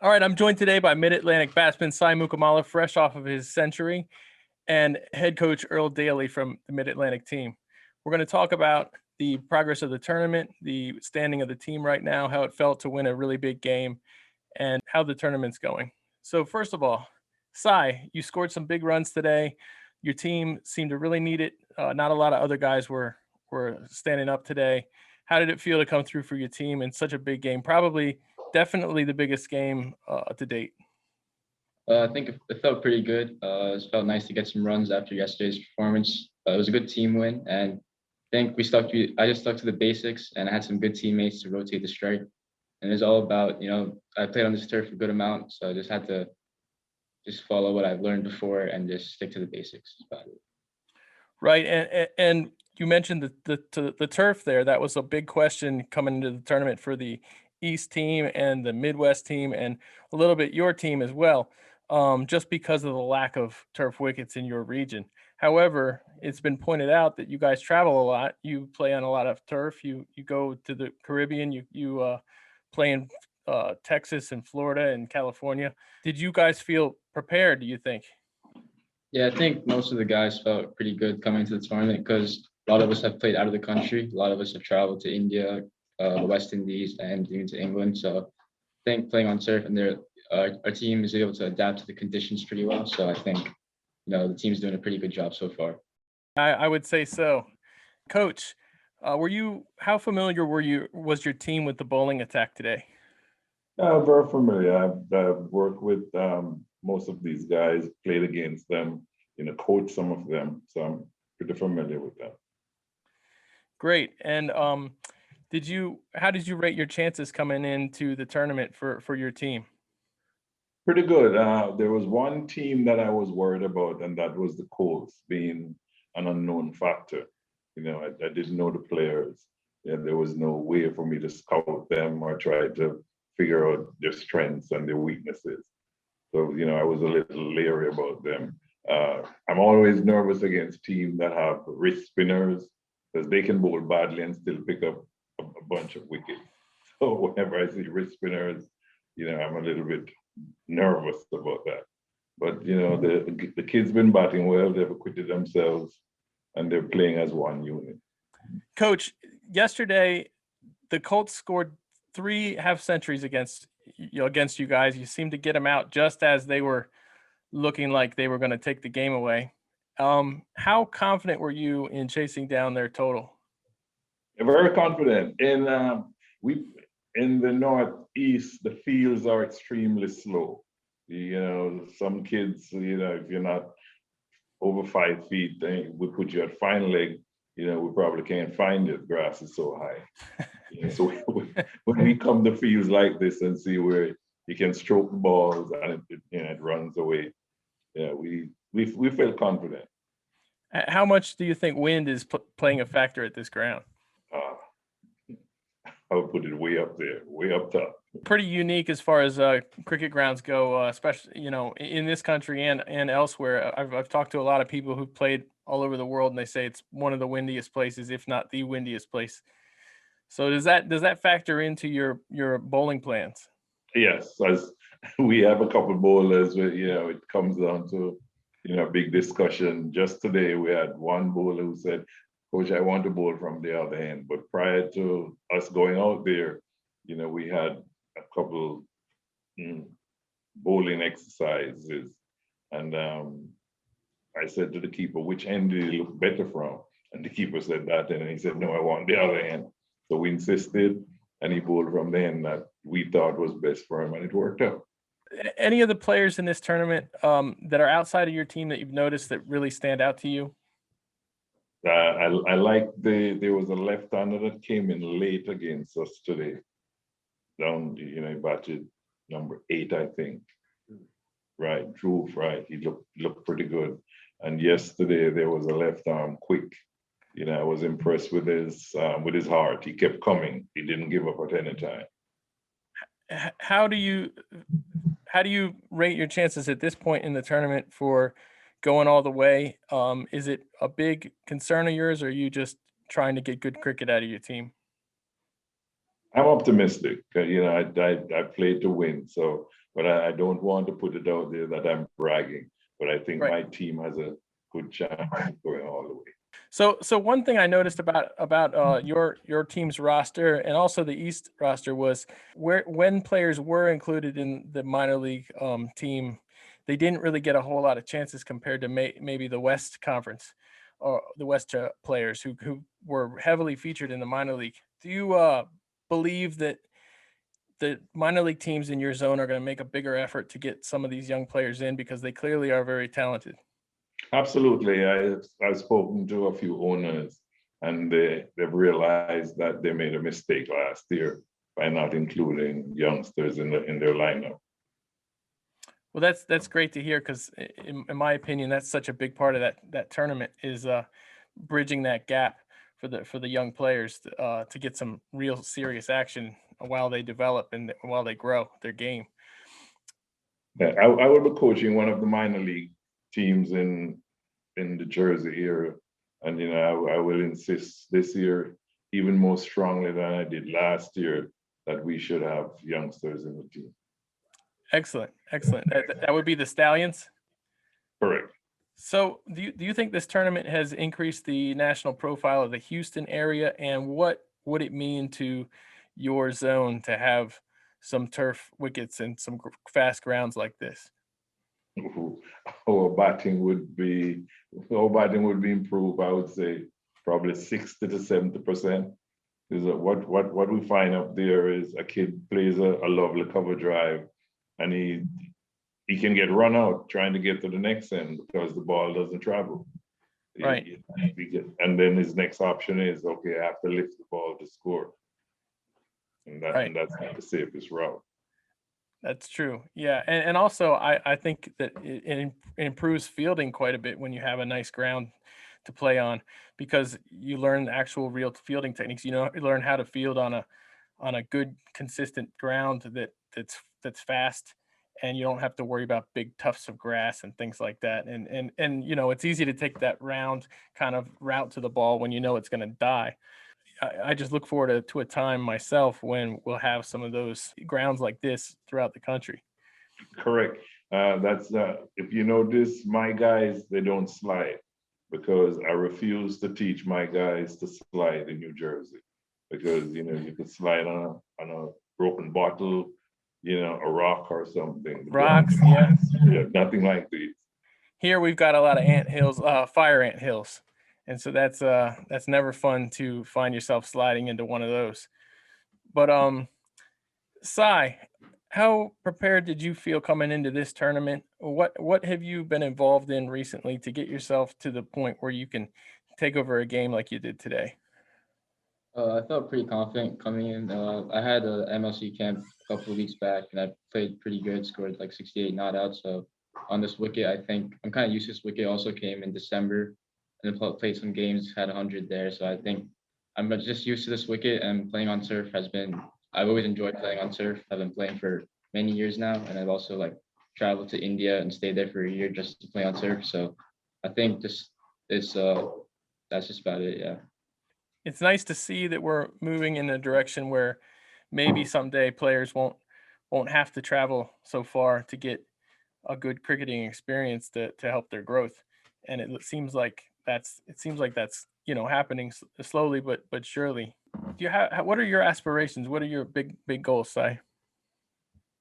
All right, I'm joined today by Mid-Atlantic batsman Sai Mukkamalla, fresh off of his century, and head coach Earl Daley from the Mid-Atlantic team. We're going to talk about the progress of the tournament, the standing of the team right now, how it felt to win a really big game, and how the tournament's going. So first of all, Sai, you scored some big runs today. Your team seemed to really need it. Not a lot of other guys were standing up today. How did it feel to come through for your team in such a big game? Probably, definitely the biggest game to date. I think it felt pretty good. It felt nice to get some runs after yesterday's performance. It was a good team win, and I think I just stuck to the basics, and I had some good teammates to rotate the strike. And it's all about, I played on this turf a good amount, so I just had to just follow what I've learned before and just stick to the basics. That's about it. Right, and you mentioned the turf there. That was a big question coming into the tournament for the East team and the Midwest team, and a little bit your team as well, just because of the lack of turf wickets in your region. However, it's been pointed out that you guys travel a lot. You play on a lot of turf. You go to the Caribbean. You play in Texas and Florida and California. Did you guys feel prepared, do you think? Yeah, I think most of the guys felt pretty good coming to the tournament because a lot of us have played out of the country. A lot of us have traveled to India, the West Indies, and even to England. So I think playing on turf and our team is able to adapt to the conditions pretty well. So I think the team's doing a pretty good job so far. I would say so. Coach, how familiar was your team with the bowling attack today? Very familiar. I've worked with most of these guys, played against them, coached some of them, so I'm pretty familiar with them. Great. And how did you rate your chances coming into the tournament for your team? Pretty good. There was one team that I was worried about, and that was the Colts being an unknown factor. I didn't know the players. Yeah, there was no way for me to scout them or try to figure out their strengths and their weaknesses. So, I was a little leery about them. I'm always nervous against teams that have wrist spinners because they can bowl badly and still pick up a bunch of wickets. So whenever I see wrist spinners, I'm a little bit nervous about that. But, the kids been batting well. They've acquitted themselves and they're playing as one unit. Coach, yesterday, the Colts scored 3 half centuries against you guys. You seemed to get them out just as they were looking like they were going to take the game away. How confident were you in chasing down their total? Very confident. In the Northeast, the fields are extremely slow. Some kids, if you're not over 5 feet, we put you at fine leg. We probably can't find it. Grass is so high. So when we come to fields like this and see where you can stroke the balls and it runs away, yeah, we feel confident. How much do you think wind is playing a factor at this ground? I would put it way up there, way up top. Pretty unique as far as cricket grounds go, especially in this country and elsewhere. I've talked to a lot of people who've played all over the world, and they say it's one of the windiest places, if not the windiest place. So does that factor into your bowling plans? Yes, as we have a couple of bowlers where it comes down to a big discussion. Just today we had one bowler who said, "Coach, I want to bowl from the other end." But prior to us going out there, we had a couple bowling exercises, and I said to the keeper, "Which end did he look better from?" And the keeper said that, and he said, "No, I want the other end." So we insisted, and he bowled from the end that we thought was best for him, and it worked out. Any of the players in this tournament that are outside of your team that you've noticed that really stand out to you? I like there was a left-hander that came in late against us today. Down, he batted number 8, I think. Right, Drew, right. He looked pretty good. And yesterday there was a left arm quick. I was impressed with his heart. He kept coming. He didn't give up at any time. How do you rate your chances at this point in the tournament for going all the way? Is it a big concern of yours, or are you just trying to get good cricket out of your team? I'm optimistic. I played to win, so but I don't want to put it out there that I'm bragging. But I think Right. my team has a good chance of going all the way. So one thing I noticed about your team's roster and also the East roster was where when players were included in the minor league team, they didn't really get a whole lot of chances compared to maybe the West Conference or the West players who were heavily featured in the minor league. Do you believe that the minor league teams in your zone are going to make a bigger effort to get some of these young players in because they clearly are very talented? Absolutely. I've spoken to a few owners, and they've realized that they made a mistake last year by not including youngsters in their lineup. Well, that's great to hear because, in my opinion, that's such a big part of that tournament is bridging that gap for the young players to get some real serious action while they develop and while they grow their game. Yeah, I will be coaching one of the minor league teams in the Jersey area, and I will insist this year even more strongly than I did last year that we should have youngsters in the team. Excellent, excellent. That would be the Stallions. Correct. So, do you think this tournament has increased the national profile of the Houston area, and what would it mean to your zone to have some turf wickets and some fast grounds like this? Our batting would be our batting would be improved. I would say probably 60 to 70%. Is what we find up there is a kid plays a lovely cover drive, and he can get run out trying to get to the next end because the ball doesn't travel. Right. And then his next option is, okay, I have to lift the ball to score. Right. And that's not the safest route. That's true. Yeah. And also I think that it improves fielding quite a bit when you have a nice ground to play on because you learn actual real fielding techniques. You learn how to field on a good consistent ground that's fast and you don't have to worry about big tufts of grass and things like that. And it's easy to take that round kind of route to the ball when you know it's going to die. I just look forward to a time myself when we'll have some of those grounds like this throughout the country. Correct. That's if you notice, my guys, they don't slide because I refuse to teach my guys to slide in New Jersey because you could slide on a broken bottle, a rock or something. Rocks, yeah. Yeah, nothing like these. Here we've got a lot of ant hills, fire ant hills. And so that's never fun to find yourself sliding into one of those. But Sai, how prepared did you feel coming into this tournament? What have you been involved in recently to get yourself to the point where you can take over a game like you did today? I felt pretty confident coming in. I had a MLC camp a couple of weeks back, and I played pretty good. Scored like 68 not out. So on this wicket, I think I'm kind of used to this wicket. Also came in December, and then played some games. Had 100 there. So I think I'm just used to this wicket. And playing on turf has been. I've always enjoyed playing on turf. I've been playing for many years now, and I've also like traveled to India and stayed there for a year just to play on turf. So I think this is that's just about it. Yeah. It's nice to see that we're moving in a direction where maybe someday players won't have to travel so far to get a good cricketing experience to help their growth. And it seems like that's happening slowly but surely. Do you have what are your aspirations? What are your big goals, Si?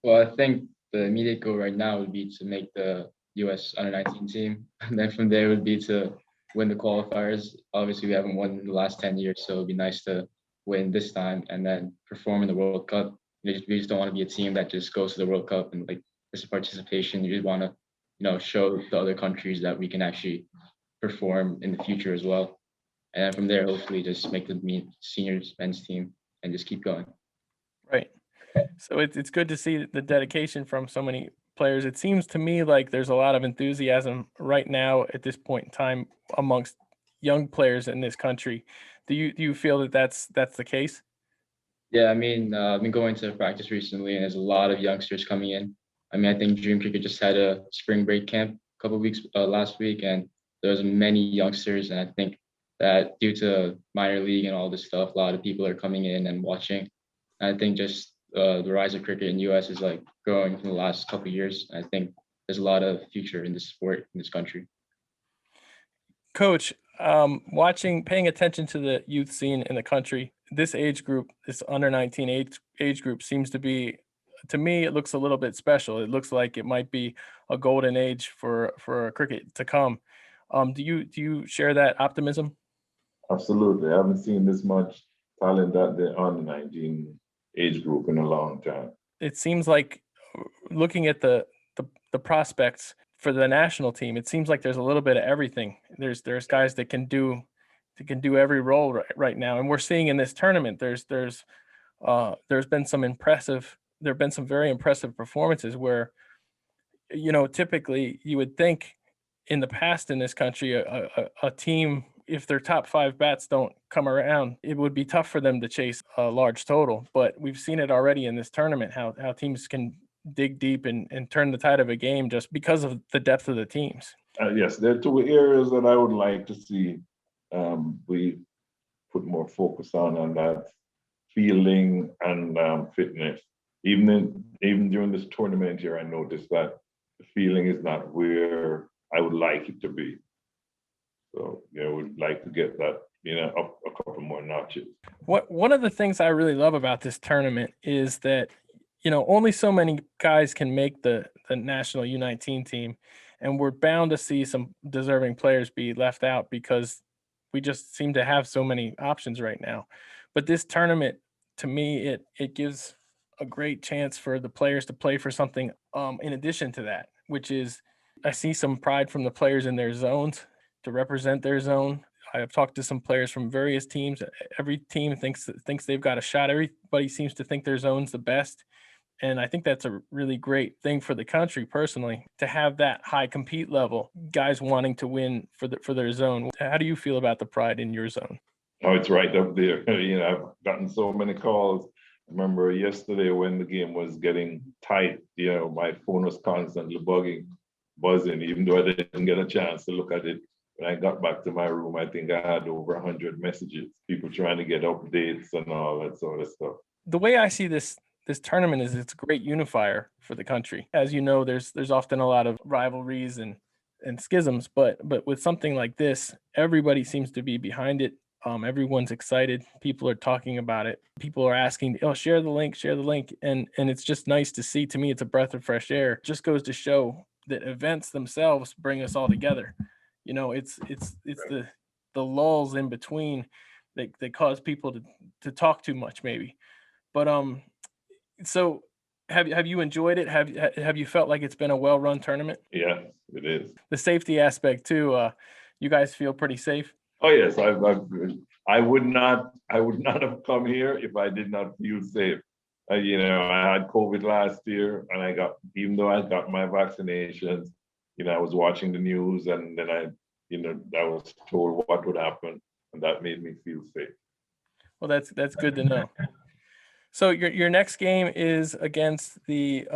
Well, I think the immediate goal right now would be to make the U.S. under-19 team, and then from there would be to win the qualifiers. Obviously, we haven't won in the last 10 years, so it'd be nice to win this time and then perform in the World Cup. We just don't want to be a team that just goes to the World Cup and like this participation. You just want to, show the other countries that we can actually perform in the future as well. And then from there, hopefully, just make the seniors men's team and just keep going. Right. So it's good to see the dedication from so many players. It seems to me like there's a lot of enthusiasm right now at this point in time amongst young players in this country. Do you feel that that's the case? Yeah, I mean, I've been going to practice recently, and there's a lot of youngsters coming in. I mean, I think Dream Cricket just had a spring break camp a couple of weeks last week, and there's many youngsters. And I think that due to minor league and all this stuff, a lot of people are coming in and watching. I think just the rise of cricket in U.S. is like growing in the last couple of years. I think there's a lot of future in this sport in this country. Coach, paying attention to the youth scene in the country, this age group, this under 19 age group seems to be, to me, it looks a little bit special. It looks like it might be a golden age for cricket to come. Do you share that optimism? Absolutely. I haven't seen this much talent at the under 19 age group in a long time. It seems like looking at the prospects for the national team, it seems like there's a little bit of everything. There's guys that can do every role right now, and we're seeing in this tournament there have been some very impressive performances where, typically you would think in the past in this country, a team, if their top 5 bats don't come around, it would be tough for them to chase a large total. But we've seen it already in this tournament, how teams can dig deep and turn the tide of a game just because of the depth of the teams. Yes, there are 2 areas that I would like to see we put more focus on that: fielding and fitness. Even during this tournament here, I noticed that the feeling is not where I would like it to be. So, we'd like to get that, up a couple more notches. One of the things I really love about this tournament is that, only so many guys can make the national U19 team, and we're bound to see some deserving players be left out because we just seem to have so many options right now. But this tournament, to me, it gives a great chance for the players to play for something in addition to that, which is I see some pride from the players in their zones to represent their zone. I have talked to some players from various teams. Every team thinks they've got a shot. Everybody seems to think their zone's the best. And I think that's a really great thing for the country personally, to have that high compete level, guys wanting to win for their zone. How do you feel about the pride in your zone? Oh, it's right up there. I've gotten so many calls. I remember yesterday when the game was getting tight, my phone was constantly buzzing, even though I didn't get a chance to look at it. When I got back to my room, I think I had over 100 messages, people trying to get updates and all that sort of stuff. The way I see this tournament is it's a great unifier for the country. As you know, there's often a lot of rivalries and schisms, but with something like this, everybody seems to be behind it. Everyone's excited. People are talking about it. People are asking, "Oh, share the link," and it's just nice to see. To me, it's a breath of fresh air. It just goes to show that events themselves bring us all together. It's the lulls in between that cause people to talk too much, maybe. But so have you enjoyed it? Have you felt like it's been a well-run tournament? Yeah, it is. The safety aspect too. You guys feel pretty safe? Oh yes, I would not have come here if I did not feel safe. I had COVID last year, and even though I got my vaccinations, I was watching the news, and then I was told what would happen, and that made me feel safe. Well, that's good to know. So your next game is against the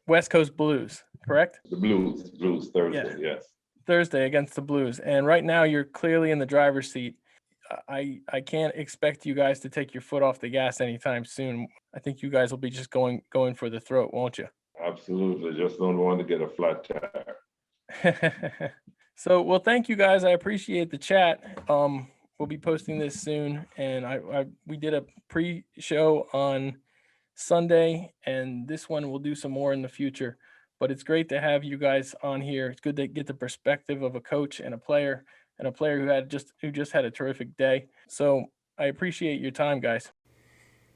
West Coast Blues, correct? The Blues Thursday, Yeah. yes. Thursday against the Blues, and right now you're clearly in the driver's seat. I can't expect you guys to take your foot off the gas anytime soon. I think you guys will be just going for the throat, won't you? Absolutely. Just don't want to get a flat tire. So, well, thank you guys. I appreciate the chat. We'll be posting this soon, and we did a pre-show on Sunday, and this one we'll do some more in the future. But it's great to have you guys on here. It's good to get the perspective of a coach and a player who just had a terrific day. So I appreciate your time, guys.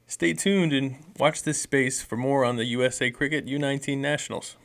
Stay tuned and watch this space for more on the USA Cricket U19 Nationals.